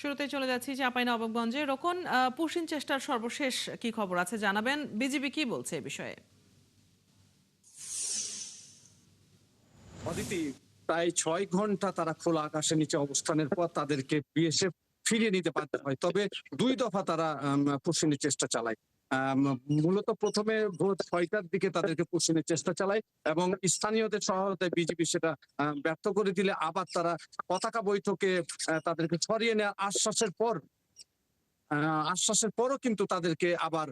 শুরুতে চলে যাচ্ছি চাঁপাইনবাবগঞ্জে। রোকন, পুশিন চেষ্টার সর্বশেষ কি খবর আছে জানাবেন। বিজিবি কি বলছে এ বিষয়ে? অদিতি, প্রায় ৬ ঘন্টা তারা খোলা আকাশের নিচে অবস্থানের পর তাদেরকে বিএসএফ ফিরিয়ে নিতে বাধ্য হয়। তবে ২ দফা তারা পুশিনের চেষ্টা চালায়। আম মূলত প্রথমে ভোর ৬টার দিকে তাদেরকে পুশিনের চেষ্টা চালায় এবং স্থানীয়দের সহায়তায় বিজিবি সেটা ব্যর্থ করে দিলে আবার তারা পতাকা বৈঠকে তাদেরকে সরিয়ে নেওয়ার আশ্বাসের পরও কিন্তু তাদেরকে আবার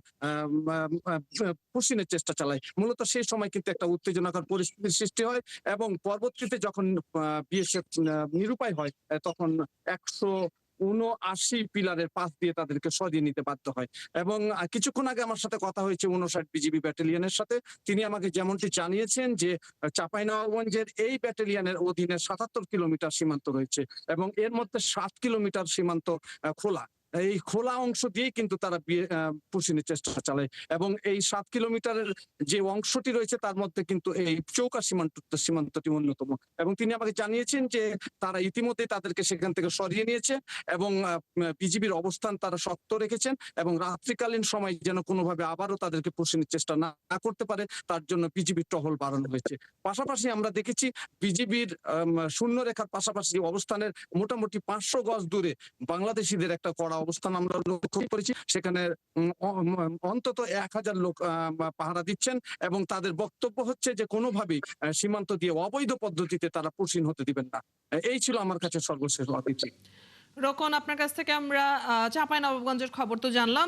পুশিনের চেষ্টা চালায়। মূলত সেই সময় কিন্তু একটা উত্তেজনাকর পরিস্থিতির সৃষ্টি হয় এবং পরবর্তীতে যখন বিএসএফ নিরুপায় হয় তখন ১৭৯ পিলারের পাশ দিয়ে তাদেরকে সরিয়ে নিতে বাধ্য হয়। এবং কিছুক্ষণ আগে আমার সাথে কথা হয়েছে ৫৯ বিজিবি ব্যাটালিয়নের সাথে। তিনি আমাকে যেমনটি জানিয়েছেন যে চাঁপাইনবাবগঞ্জের এই ব্যাটালিয়নের অধীনে ৭৭ কিলোমিটার সীমান্ত রয়েছে এবং এর মধ্যে ৭ কিলোমিটার সীমান্ত খোলা। এই খোলা অংশ দিয়েই কিন্তু তারা পুশিনের চেষ্টা চালায় এবং এই ৭ কিলোমিটারের যে অংশটি রয়েছে তার মধ্যে কিন্তু এই চৌকা সীমান্তটি অন্যতম। এবং তিনি আমাকে জানিয়েছেন যে তারা ইতিমধ্যে তাদেরকে সেখান থেকে সরিয়ে নিয়েছে এবং বিজিবির অবস্থান তারা শক্ত রেখেছেন এবং রাত্রিকালীন সময় যেন কোনোভাবে আবারও তাদেরকে পুশিনের চেষ্টা না করতে পারে তার জন্য বিজিবির টহল বাড়ানো হয়েছে। পাশাপাশি আমরা দেখেছি বিজিবির শূন্যরেখার পাশাপাশি অবস্থানের মোটামুটি ৫০০ গজ দূরে বাংলাদেশিদের একটা কড়া অবস্থান আমরা লক্ষ্য করেছি। সেখানে অন্তত ১,০০০ লোক পাহারা দিচ্ছেন এবং তাদের বক্তব্য হচ্ছে যে কোনোভাবেই সীমান্ত দিয়ে অবৈধ পদ্ধতিতে তারা পুশিন হতে দিবেন না। এই ছিল আমার কাছে সর্বশেষ অতিথি। রোকন, আপনার কাছ থেকে আমরা চাঁপাইনবাবগঞ্জের খবর তো জানলাম।